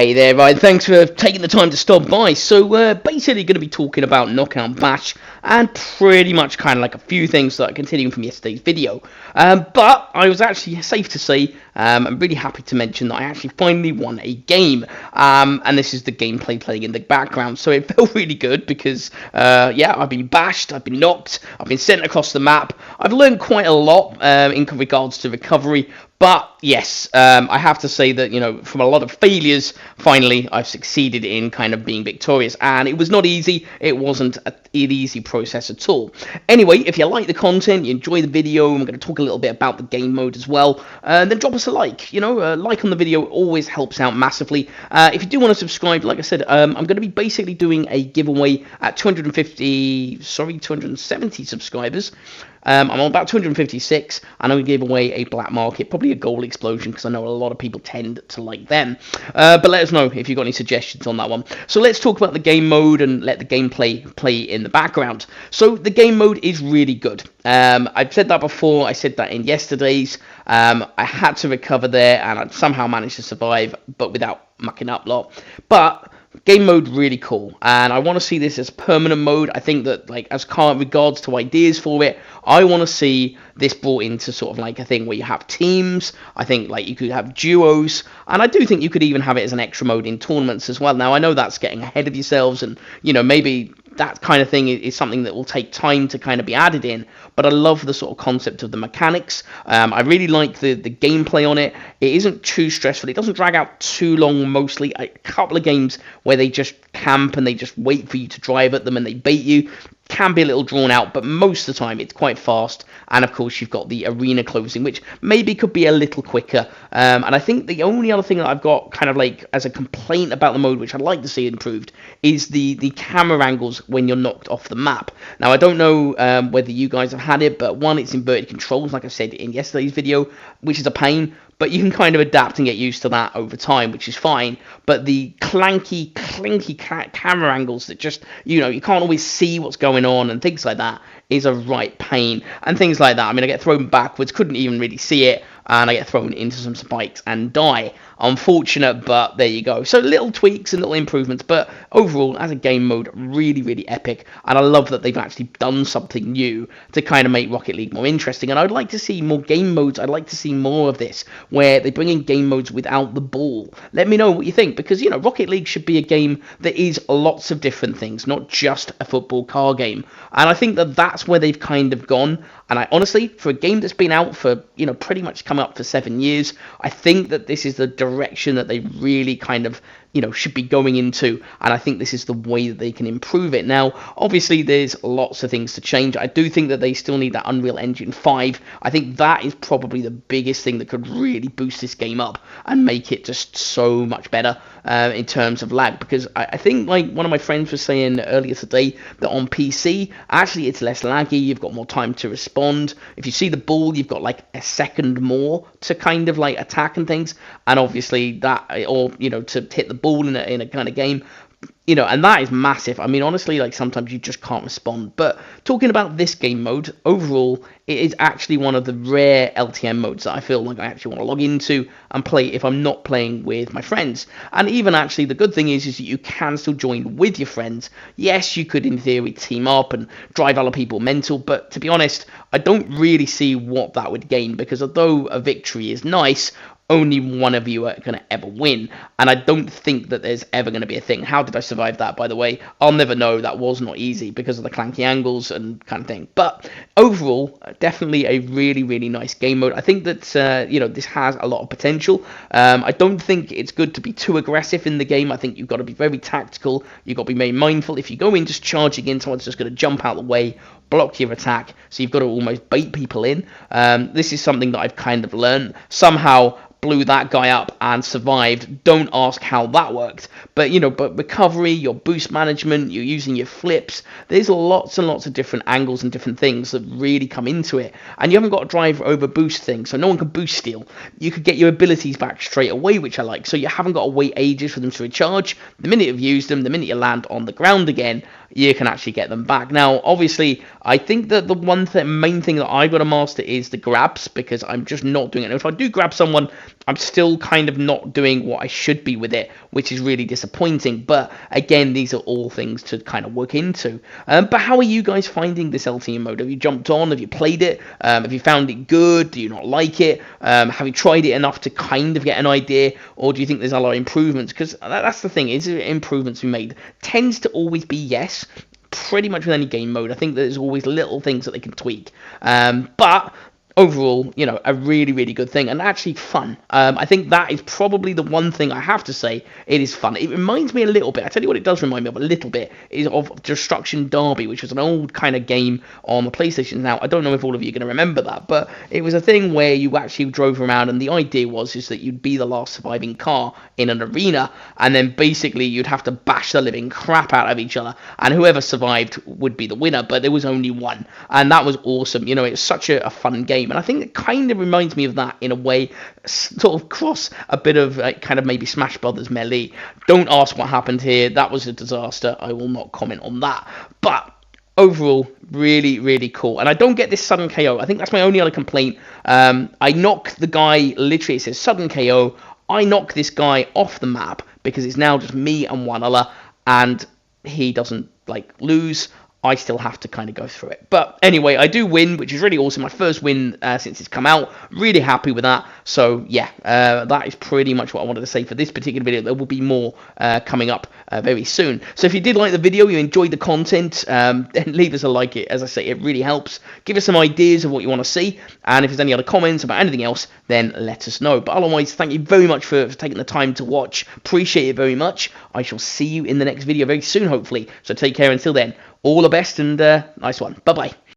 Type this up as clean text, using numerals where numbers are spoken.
Hey there, Ryan. Thanks for taking the time to stop by. So we're basically going to be talking about Knockout Bash and pretty much kind of like a few things that are continuing from yesterday's video. But I was actually safe to say, I'm really happy to mention that I actually finally won a game. And this is the gameplay playing in the background. So it felt really good because, yeah, I've been bashed, I've been knocked, I've been sent across the map. I've learned quite a lot in regards to recovery. But yes, I have to say that, from a lot of failures, finally I've succeeded in kind of being victorious. And it was not easy. It wasn't an easy process at all. Anyway, if you like the content, you enjoy the video, and we're going to talk a little bit about the game mode as well, then drop us a like. A like on the video always helps out massively. If you do want to subscribe, like I said, I'm going to be basically doing a giveaway at 270 subscribers. I'm on about 256, and I'm going to give away a black market, probably a gold explosion, because I know a lot of people tend to like them. But let us know if you've got any suggestions on that one. So let's talk about the game mode and let the gameplay play in the background. So the game mode is really good. I've said that before. I said that in yesterday's. I had to recover there, and I somehow managed to survive, but without mucking up a lot. But game mode really cool, and I want to see this as permanent mode. I think that, as regards to ideas for it, I want to see this brought into sort of like a thing where you have teams. I think you could have duos, and I do think you could even have it as an extra mode in tournaments as well. Now I know that's getting ahead of yourselves, and maybe that kind of thing is something that will take time to kind of be added in, but I love the sort of concept of the mechanics. I really like the gameplay on it. It isn't too stressful. It doesn't drag out too long mostly. A couple of games where they just camp and they just wait for you to drive at them and they bait you can be a little drawn out, but most of the time it's quite fast. And of course you've got the arena closing, which maybe could be a little quicker. And I think the only other thing that I've got kind of as a complaint about the mode, which I'd like to see improved, is the camera angles when you're knocked off the map. Now I don't know whether you guys have had it, but one, it's inverted controls, like I said in yesterday's video, which is a pain. But you can kind of adapt and get used to that over time, which is fine. But the clinky camera angles that just, you can't always see what's going on and things like that is a right pain. And things like that. I mean, I get thrown backwards, couldn't even really see it, and I get thrown into some spikes and die. Unfortunate, but there you go. So little tweaks and little improvements, but overall, as a game mode, really, really epic. And I love that they've actually done something new to kind of make Rocket League more interesting. And I'd like to see more game modes. I'd like to see more of this, where they bring in game modes without the ball. Let me know what you think, because, Rocket League should be a game that is lots of different things, not just a football car game. And I think that that's where they've kind of gone. And I honestly, for a game that's been out for, pretty much come up for 7 years, I think that this is the direction that they really kind of, should be going into, and I think this is the way that they can improve it. Now, obviously, there's lots of things to change. I do think that they still need that Unreal Engine 5. I think that is probably the biggest thing that could really boost this game up and make it just so much better in terms of lag, because I think, one of my friends was saying earlier today that on PC, actually, it's less laggy. You've got more time to respond. If you see the ball, you've got, a second more to kind of, attack and things, and obviously that, or, to hit the ball in a kind of game, and that is massive. I mean, honestly, sometimes you just can't respond. But talking about this game mode, overall, it is actually one of the rare LTM modes that I feel like I actually want to log into and play if I'm not playing with my friends. And even actually, the good thing is that you can still join with your friends. Yes, you could, in theory, team up and drive other people mental, but to be honest, I don't really see what that would gain, because although a victory is nice, only one of you are going to ever win, and I don't think that there's ever going to be a thing. How did I survive that, by the way? I'll never know. That was not easy because of the clanky angles and kind of thing. But overall, definitely a really, really nice game mode. I think that, this has a lot of potential. I don't think it's good to be too aggressive in the game. I think you've got to be very tactical. You've got to be very mindful. If you go in just charging in, someone's just going to jump out of the way, block your attack, so you've got to almost bait people in. This is something that I've kind of learned. Somehow blew that guy up and survived. Don't ask how that worked. But, but recovery, your boost management, you're using your flips. There's lots and lots of different angles and different things that really come into it. And you haven't got to drive over boost things, so no one can boost steal. You could get your abilities back straight away, which I like. So you haven't got to wait ages for them to recharge. The minute you've used them, the minute you land on the ground again, you can actually get them back. Now, obviously, I think that the main thing that I've got to master is the grabs, because I'm just not doing it. And if I do grab someone, I'm still kind of not doing what I should be with it, which is really disappointing. But again, these are all things to kind of work into. But how are you guys finding this LTE mode? Have you jumped on? Have you played it? Have you found it good? Do you not like it? Have you tried it enough to kind of get an idea? Or do you think there's a lot of improvements? Because that's the thing, is there improvements we made? Tends to always be yes, pretty much with any game mode. I think there's always little things that they can tweak. But overall, a really, really good thing, and actually fun. I think that is probably the one thing I have to say. It is fun. It reminds me a little bit, I tell you what it does remind me of a little bit, is of Destruction Derby, which was an old kind of game on the PlayStation. Now, I don't know if all of you are going to remember that, but it was a thing where you actually drove around, and the idea was is that you'd be the last surviving car in an arena, and then basically you'd have to bash the living crap out of each other, and whoever survived would be the winner, but there was only one, and that was awesome. It's such a fun game. And I think it kind of reminds me of that in a way, sort of cross a bit of kind of maybe Smash Brothers Melee. Don't ask what happened here. That was a disaster. I will not comment on that. But overall, really, really cool. And I don't get this sudden KO. I think that's my only other complaint. I knock the guy, literally it says sudden KO. I knock this guy off the map because it's now just me and one other, and he doesn't lose. I still have to kind of go through it. But anyway, I do win, which is really awesome. My first win since it's come out. Really happy with that. So yeah, that is pretty much what I wanted to say for this particular video. There will be more coming up very soon. So if you did like the video, you enjoyed the content, then leave us a like. As I say, it really helps. Give us some ideas of what you want to see. And if there's any other comments about anything else, then let us know. But otherwise, thank you very much for taking the time to watch. Appreciate it very much. I shall see you in the next video very soon, hopefully. So take care until then. All the best, and nice one. Bye-bye.